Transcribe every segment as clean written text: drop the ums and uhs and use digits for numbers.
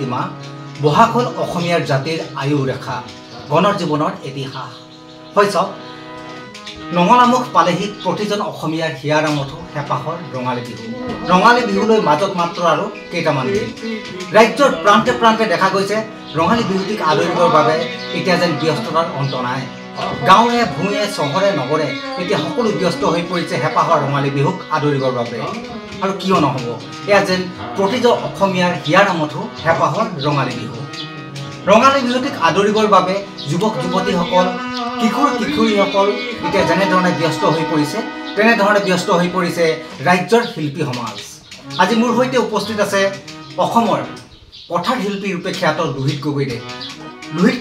প্ৰতিমা বহাগ হ'ল অসমীয়াৰ জাতিৰ আয়ু ৰেখা গণৰ জীৱনৰ ইতিহাস হয় চাওক নঙলামুখ পালেহি প্ৰতিজন অসমীয়াৰ হিয়াৰ আমঠু হেঁপাহৰ ৰঙালী বিহুলৈ মাজত মাত্ৰ আৰু কেইটামান দিন ৰাজ্যৰ প্ৰান্তে প্ৰান্তে দেখা গৈছে ৰঙালী বিহুটিক আদৰিবৰ বাবে এতিয়া যেন ব্যস্ততাৰ অন্ত নাই গাঁৱে ভূঞে চহৰে নগৰে এতিয়া সকলো ব্যস্ত হৈ পৰিছে হেঁপাহৰ ৰঙালী বিহুক আদৰিবৰ বাবে আৰু কিয় নহ'ব এয়া যেন প্ৰতিজন অসমীয়াৰ হিয়াৰ আমঠু হেঁপাহৰ ৰঙালী বিহুটিক আদৰিবৰ বাবে যুৱক যুৱতীসকল কিশোৰ কিশোৰীসকল এতিয়া যেনেধৰণে ব্যস্ত হৈ পৰিছে তেনেধৰণে ব্যস্ত হৈ পৰিছে ৰাজ্যৰ শিল্পী সমাজ আজি মোৰ সৈতে উপস্থিত আছে অসমৰ পথাৰ শিল্পী ৰূপে খ্যাত লোহিত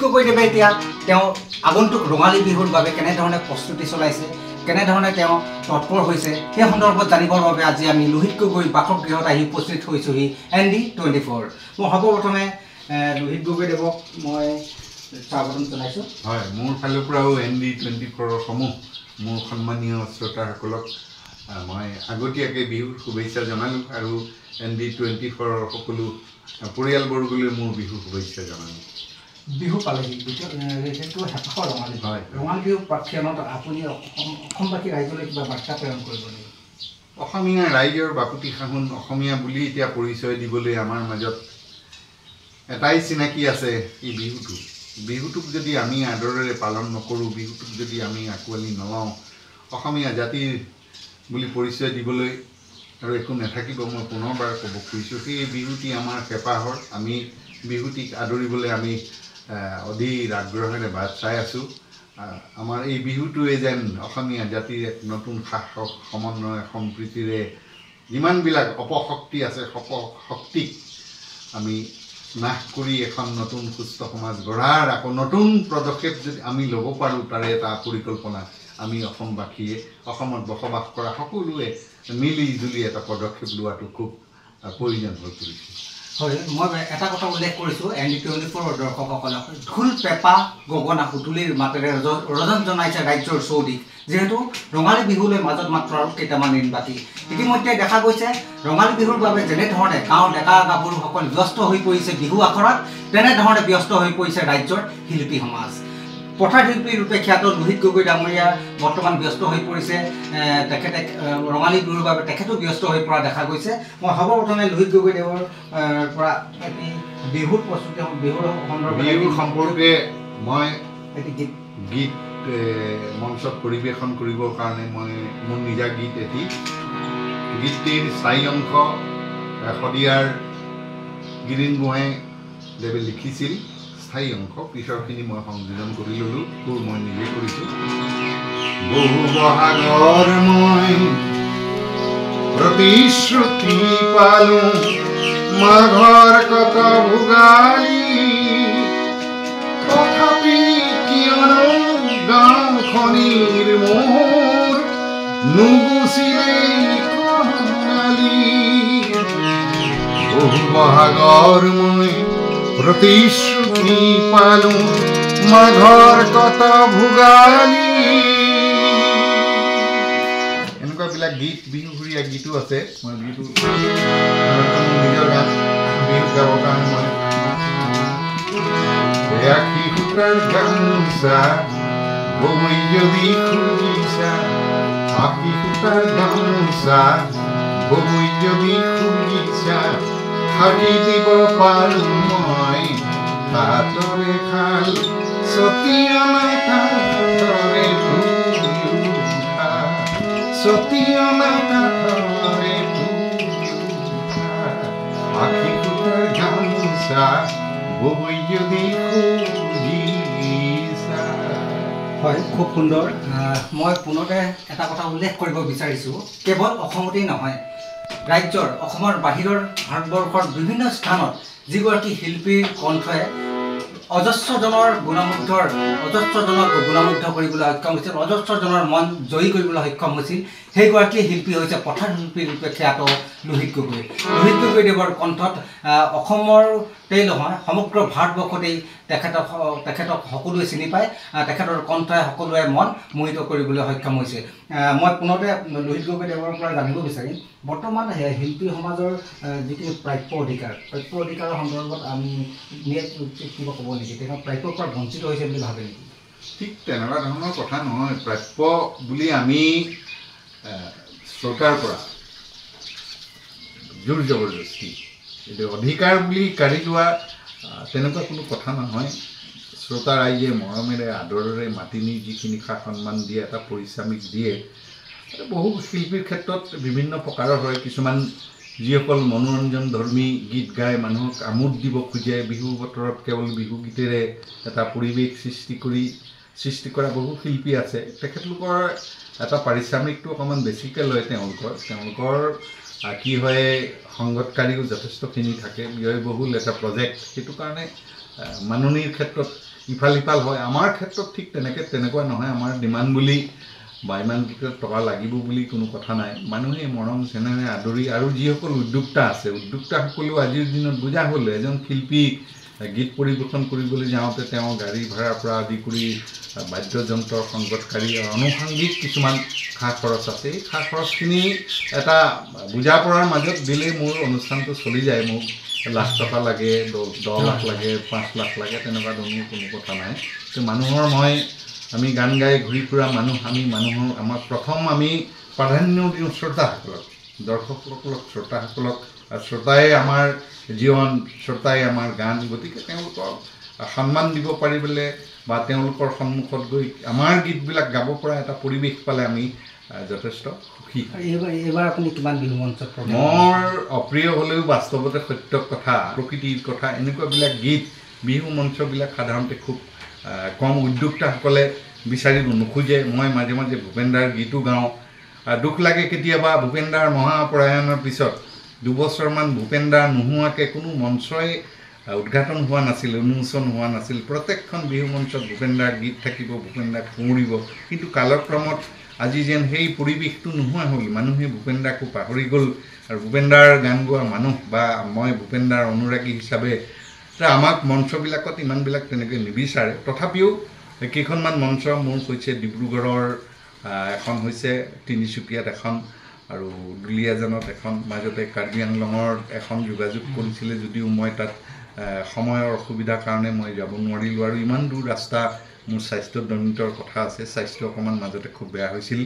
গগৈদেৱে এতিয়া তেওঁ আগন্তুক ৰঙালী বিহুৰ বাবে কেনেধৰণে প্ৰস্তুতি চলাইছে কেনেধৰণে তেওঁ তৎপৰ হৈছে সেই সন্দৰ্ভত জানিবৰ বাবে আজি আমি লোহিত গগৈ বাসগৃহত আহি উপস্থিত হৈছোহি ND24 মই সৰ্বপ্ৰথমে লোহিত গগৈদেৱক মই স্বাগতম জনাইছোঁ হয় মোৰ ফালৰ পৰাও ND24 সমূহ মোৰ সন্মানীয় শ্ৰোতাসকলক মই আগতীয়াকৈ বিহুৰ শুভেচ্ছা জনালোঁ আৰু ND24 সকলো পৰিয়ালবৰ্গলৈ মোৰ বিহু শুভেচ্ছা জনালোঁ বিহু পালেহি সেইটো হেঁপাহৰ ৰঙালী বিহু প্ৰাক্ষণত আপুনি অসমবাসী ৰাইজলৈ কিবা বাৰ্তা প্ৰেৰণ কৰিব নেকি অসমীয়া ৰাইজৰ বাপুতি সাহোন অসমীয়া বুলি এতিয়া পৰিচয় দিবলৈ আমাৰ মাজত এটাই চিনাকি আছে এই বিহুটোক যদি আমি আদৰেৰে পালন নকৰোঁ বিহুটোক যদি আমি আঁকোৱালি নলওঁ অসমীয়া জাতিৰ বুলি পৰিচয় দিবলৈ আৰু একো নাথাকিব মই পুনৰবাৰ ক'ব খুজিছোঁ সেই বিহুটি আমাৰ হেঁপাহৰ আমি বিহুটিক আদৰিবলৈ আমি অধীৰ আগ্ৰহেৰে বাট চাই আছোঁ আমাৰ এই বিহুটোৱে যেন অসমীয়া জাতিৰ এক নতুন সাহস সমন্বয় সম্প্ৰীতিৰে যিমানবিলাক অপশক্তি আছে শক্তিক আমি নাশ কৰি এখন নতুন সুস্থ সমাজ গঢ়াৰ আকৌ নতুন পদক্ষেপ যদি আমি ল'ব পাৰোঁ তাৰে এটা পৰিকল্পনা আমি অসমবাসীয়ে অসমত বসবাস কৰা সকলোৱে মিলি জুলি এটা পদক্ষেপ লোৱাটো খুব প্ৰয়োজন হৈ পৰিছে হয় মই এটা কথা উল্লেখ কৰিছোঁ ND24 দৰ্শকসকলক ঢোল পেঁপা গগনা সুতুলিৰ মাতেৰে ৰজন জনাইছে ৰাজ্যৰ চৌদিশ যিহেতু ৰঙালী বিহুলৈ মাজত মাত্ৰ আৰু কেইটামান দিন বাকী ইতিমধ্যে দেখা গৈছে ৰঙালী বিহুৰ বাবে যেনেধৰণে গাঁৱৰ ডেকা গাভৰুসকল ব্যস্ত হৈ পৰিছে বিহু আখৰাত তেনেধৰণে ব্যস্ত হৈ পৰিছে ৰাজ্যৰ শিল্পী সমাজ পথাৰ শিল্পী ৰূপে খ্যাত লোহিত গগৈ ডাঙৰীয়া বৰ্তমান ব্যস্ত হৈ পৰিছে তেখেতে ৰঙালী বিহুৰ বাবে তেখেতো ব্যস্ত হৈ পৰা দেখা গৈছে মই সৰ্বপ্ৰথমে লোহিত গগৈদেৱৰ পৰা এটি বিহুৰ প্ৰস্তুতি বিহুৰ সম্পৰ্কে মই এটি গীত মঞ্চত পৰিৱেশন কৰিবৰ কাৰণে মই মোৰ নিজা গীত এটি গীতটিৰ 4 অংশ শদিয়াৰ গিৰিণ গোহাঁইদেৱে লিখিছিল স্থায়ী অংশ পিছৰখিনি মই সংযোজন কৰি ল'লোঁ সুৰ মই নিজে কৰিছোঁ বহু বহাগৰ মই প্ৰতিশ্ৰুতি পালোঁ মাঘৰ কত ভোগালী তথাপি কিয়নো গাঁওখনিৰ মোৰ নুগুচিলে কঙালী বহু বহাগৰ মই প্ৰতিশ্ৰুতি পালোঁ মাঘৰ কত ভোগালী এনেকুৱাবিলাক গীত বিহুসুৰীয়া গীতো আছে মই বিহু নিজৰ গান বিহু গাবৰ কাৰণে মই আশী সূতাৰ গামোচা বৈ যদি খুজিছা আশী সূতাৰ গামোচা বৈ যদি খুজিছা থাকি দিব পাৰোঁ মই হাতৰে খাল সতীয়না কাঠৰে সতীয়না কাঠৰে আশী সূতাৰ গামোচা বৈ যদি খুজিছা হয় খুব সুন্দৰ মই পুনতে এটা কথা উল্লেখ কৰিব বিচাৰিছোঁ কেৱল অসমতেই নহয় ৰাজ্যৰ অসমৰ বাহিৰৰ ভাৰতবৰ্ষৰ বিভিন্ন স্থানত যিগৰাকী শিল্পীৰ কণ্ঠই অজস্ৰজনক গুণামুগ্ধ কৰিবলৈ সক্ষম হৈছিল অজস্ৰজনৰ মন জয়ী কৰিবলৈ সক্ষম হৈছিল সেইগৰাকী শিল্পী হৈছে পথাৰ শিল্পী ৰূপে খ্যাত লোহিত গগৈদেৱৰ কণ্ঠত অসমতেই নহয় সমগ্ৰ ভাৰতবৰ্ষতেই তেখেতক সকলোৱে চিনি পায় তেখেতৰ কণ্ঠই সকলোৱে মন মোহিত কৰিবলৈ সক্ষম হৈছে মই পুনৰতে লোহিত গগৈদেৱৰ পৰা জানিব বিচাৰিম বৰ্তমান শিল্পী সমাজৰ যিখিনি প্ৰাপ্য অধিকাৰৰ সন্দৰ্ভত আমি কিবা ক'ব নেকি তেওঁ প্ৰাপ্যৰ পৰা বঞ্চিত হৈছে বুলি ভাবে নেকি ঠিক তেনেকুৱা ধৰণৰ কথা নহয় প্ৰাপ্য বুলি আমি চৰকাৰৰ পৰা জোৰ জবৰদস্তি এইটো অধিকাৰ বুলি কাঢ়ি লোৱা তেনেকুৱা কোনো কথা নহয় শ্ৰোতা ৰাইজে মৰমেৰে আদৰেৰে মাতি নি যিখিনি সা সন্মান দিয়ে এটা পৰিশ্ৰমিক দিয়ে বহু শিল্পীৰ ক্ষেত্ৰত বিভিন্ন প্ৰকাৰৰ হয় কিছুমান যিসকল মনোৰঞ্জন ধৰ্মী গীত গাই মানুহক আমোদ দিব খোজে বিহু বতৰত কেৱল বিহু গীতেৰে এটা পৰিৱেশ সৃষ্টি কৰা বহু শিল্পী আছে তেখেতলোকৰ এটা পাৰিশ্ৰমিকটো অকণমান বেছিকৈ লয় তেওঁলোকৰ কি হয় সংগতকাৰীও যথেষ্টখিনি থাকে ব্যয়বহুল এটা প্ৰজেক্ট সেইটো কাৰণে মাননিৰ ক্ষেত্ৰত ইফাল সিফাল হয় আমাৰ ক্ষেত্ৰত ঠিক তেনেকুৱা নহয় আমাৰ ডিমাণ্ড বুলি বা ইমান টকা লাগিব বুলি কোনো কথা নাই মানুহে মৰম চেনেহে আদৰি আৰু যিসকল উদ্যোক্তা আছে উদ্যোক্তাসকলেও আজিৰ দিনত বুজা হ'ল এজন শিল্পী গীত পৰিৱেশন কৰিবলৈ যাওঁতে তেওঁ গাড়ী ভাড়াৰ পৰা আদি কৰি বাদ্যযন্ত্ৰ সংগতকাৰী আনুষংগিক কিছুমান খা খৰচ আছে এই খা খৰচখিনি এটা বুজা পৰাৰ মাজত দিলেই মোৰ অনুষ্ঠানটো চলি যায় মোক লাখ টকা লাগে 10 লাখ লাগে 5 লাখ লাগে তেনেকুৱা ধৰণৰ কোনো কথা নাই মানুহৰ আমি গান গাই ঘূৰি ফুৰা মানুহৰ আমাৰ প্ৰথম আমি প্ৰাধান্য দিওঁ শ্ৰোতাসকলক দৰ্শকসকলক শ্ৰোতাসকলক শ্ৰোতাই আমাৰ জীৱন শ্ৰোতাই আমাৰ গান গতিকে তেওঁলোকক সন্মান দিব পাৰিবলৈ বা তেওঁলোকৰ সন্মুখত গৈ আমাৰ গীতবিলাক গাব পৰা এটা পৰিৱেশ পালে আমি যথেষ্ট সুখী এইবাৰ আপুনি কিমান বিহু মঞ্চত মোৰ অপ্ৰিয় হ'লেও বাস্তৱতে সত্য কথা প্ৰকৃতিৰ কথা এনেকুৱাবিলাক গীত বিহু মঞ্চবিলাক সাধাৰণতে খুব কম উদ্যোক্তাসকলে বিচাৰিব নোখোজে মই মাজে মাজে ভূপেনদাৰ গীতো গাওঁ দুখ লাগে কেতিয়াবা ভূপেনদাৰ মহাপ্ৰয়াণৰ পিছত 2 বছৰমান ভূপেনদা নোহোৱাকৈ কোনো মঞ্চই উদ্ঘাটন হোৱা নাছিল উন্মোচন হোৱা নাছিল প্ৰত্যেকখন বিহু মঞ্চত ভূপেনদাৰ গীত থাকিব ভূপেনদাক সুঁৱৰিব কিন্তু কালক্ৰমত আজি যেন সেই পৰিৱেশটো নোহোৱা হ'ল মানুহে ভূপেনদাকো পাহৰি গ'ল আৰু ভূপেনদাৰ গান গোৱা মানুহ বা মই ভূপেনদাৰ অনুৰাগী হিচাপে আমাক মঞ্চবিলাকত ইমানবিলাক তেনেকৈ নিবিচাৰে তথাপিও কেইখনমান মঞ্চ মোৰ হৈছে ডিব্ৰুগড়ৰ এখন হৈছে তিনিচুকীয়াত এখন আৰু দুলীয়াজানত এখন মাজতে কাৰ্বি আংলঙৰ এখন যোগাযোগ কৰিছিলে যদিও মই তাত সময়ৰ অসুবিধাৰ কাৰণে মই যাব নোৱাৰিলোঁ আৰু ইমান দূৰ ৰাস্তা মোৰ স্বাস্থ্যজনিতৰ কথা আছে স্বাস্থ্য অকণমান মাজতে খুব বেয়া হৈছিল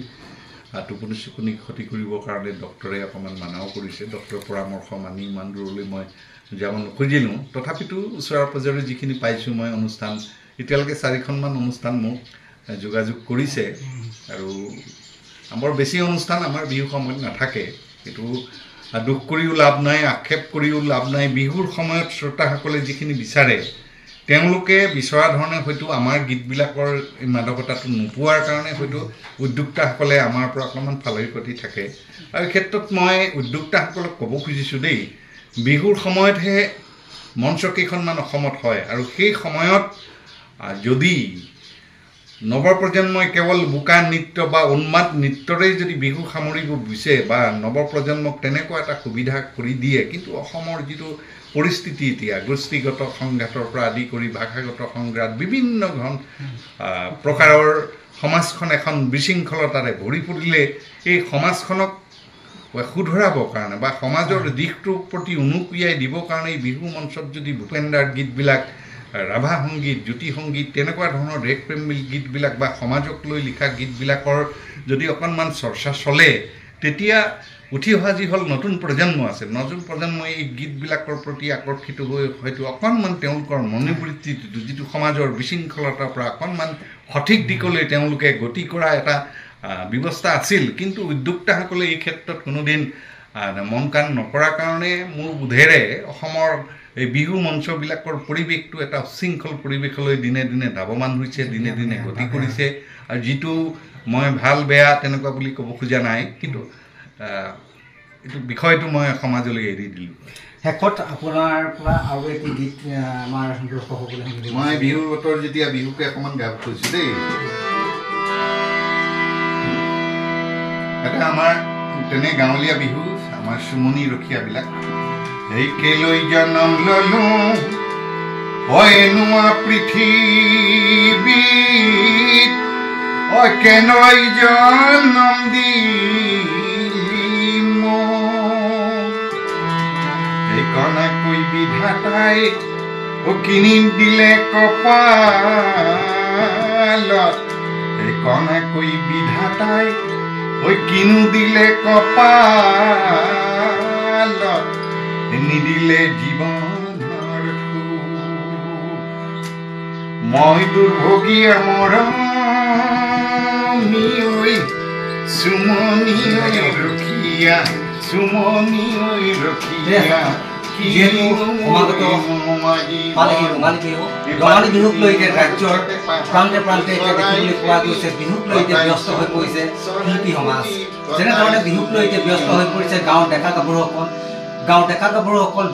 টোপনি ক্ষতি কৰিবৰ কাৰণে ডক্টৰে অকণমান মানাও কৰিছে ডক্টৰৰ পৰামৰ্শ মানি ইমান দূৰলৈ মই যাব নোখোজিলোঁ তথাপিতো ওচৰে পাজৰে যিখিনি পাইছোঁ মই অনুষ্ঠান এতিয়ালৈকে 4খনমান অনুষ্ঠান মোক যোগাযোগ কৰিছে আৰু আমাৰ বেছি অনুষ্ঠান আমাৰ বিহু সময়ত নাথাকে এইটো দুখ কৰিও লাভ নাই আক্ষেপ কৰিও লাভ নাই বিহুৰ সময়ত শ্ৰোতাসকলে যিখিনি বিচাৰে তেওঁলোকে বিচৰা ধৰণে হয়তো আমাৰ গীতবিলাকৰ মাদকতাটো নোপোৱাৰ কাৰণে হয়তো উদ্যোক্তাসকলে আমাৰ পৰা অকণমান ফালৰি পাতি থাকে আৰু এই ক্ষেত্ৰত মই উদ্যোক্তাসকলক ক'ব খুজিছোঁ দেই বিহুৰ সময়তহে মঞ্চ কেইখনমান অসমত হয় আৰু সেই সময়ত যদি নৱপ্ৰজন্মই কেৱল বোকা নৃত্য বা উন্মাদ নৃত্যৰেই যদি বিহু সামৰিব বিচাৰে বা নৱপ্ৰজন্মক তেনেকুৱা এটা সুবিধা কৰি দিয়ে কিন্তু অসমৰ যিটো পৰিস্থিতি এতিয়া গোষ্ঠীগত সংঘাতৰ পৰা আদি কৰি ভাষাগত সংঘাত বিভিন্ন প্ৰকাৰৰ সমাজখন এখন বিশৃংখলতাৰে ভৰি পৰিলে এই সমাজখনক শুধৰাবৰ কাৰণে বা সমাজৰ দিশটোৰ প্ৰতি উনুকিয়াই দিবৰ কাৰণে বিহু মঞ্চত যদি ভূপেনদাৰ গীতবিলাক ৰাভা সংগীত জ্যোতি সংগীত তেনেকুৱা ধৰণৰ দেশপ্ৰেমী গীতবিলাক বা সমাজক লৈ লিখা গীতবিলাকৰ যদি অকণমান চৰ্চা চলে তেতিয়া উঠি অহা যিসকল নতুন প্ৰজন্ম আছে নতুন প্ৰজন্মই এই গীতবিলাকৰ প্ৰতি আকৰ্ষিত হৈ হয়তো অকণমান তেওঁলোকৰ মনোবৃত্তিটো যিটো সমাজৰ বিশৃংখলতাৰ পৰা অকণমান সঠিক দিশলৈ তেওঁলোকে গতি কৰা এটা ব্যৱস্থা আছিল কিন্তু উদ্যোক্তাসকলে এই ক্ষেত্ৰত কোনোদিন মন কাণ নকৰাৰ কাৰণে মোৰ বোধেৰে অসমৰ এই বিহু মঞ্চবিলাকৰ পৰিৱেশটো এটা উশৃংখল পৰিৱেশলৈ দিনে দিনে ধাৱমান হৈছে দিনে দিনে গতি কৰিছে আৰু যিটো মই ভাল বেয়া তেনেকুৱা বুলি ক'ব খোজা নাই কিন্তু এইটো বিষয়টো মই সমাজলৈ এৰি দিলোঁ শেষত আপোনাৰ পৰা আৰু এটি গীত আমাৰ দৰ্শকসকলে মই বিহুৰ বতৰ যেতিয়া বিহুকে অকণমান গাব খুজিছোঁ দেই এটা আমাৰ তেনে গাঁৱলীয়া বিহু আমাৰ সুমনি ৰখীয়াবিলাক এই কেলৈ জনম ললো এনেকুৱা পৃথিৱীত কেলৈ জনম দিলি মোক এই কণাকৈ বিধাতাই কিনি দিলে কপালত এই কণাকৈ বিধাতাই কিনো দিলে কপালত নিদিলে জীৱনৰ মই দুৰ্ভগীয়া মৰমী ঐ সুমনি ৰখীয়া সুমনি ৰখীয়া যিহেতু সমাগত পালেহি ৰঙালী বিহু ৰঙালী বিহুক লৈ এতিয়া ৰাজ্যৰ প্ৰান্তে প্ৰান্তে এতিয়া দেখিবলৈ পোৱা গৈছে বিহুক লৈ এতিয়া ব্যস্ত হৈ পৰিছে শিল্পী সমাজ যেনেধৰণে বিহুক লৈ এতিয়া ব্যস্ত হৈ পৰিছে গাঁৱৰ ডেকা গাভৰুসকল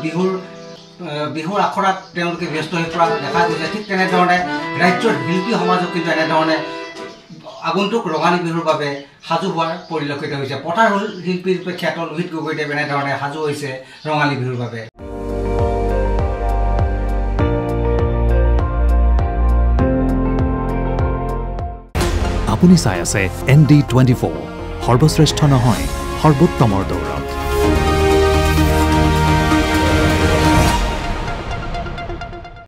বিহুৰ আখৰাত তেওঁলোকে ব্যস্ত হৈ পৰা দেখা গৈছে ঠিক তেনেধৰণে ৰাজ্যৰ শিল্পী সমাজক কিন্তু এনেধৰণে আগন্তুক ৰঙালী বিহুৰ বাবে সাজু হোৱাৰ পৰিলক্ষিত হৈছে পথাৰ শিল্পী ৰূপে খ্যাত লোহিত গগৈদেৱ এনেধৰণে সাজু হৈছে ৰঙালী বিহুৰ বাবে আপুনি চাই আছে ND24 সৰ্বশ্ৰেষ্ঠ নহয় সৰ্বোত্তমৰ দৌৰ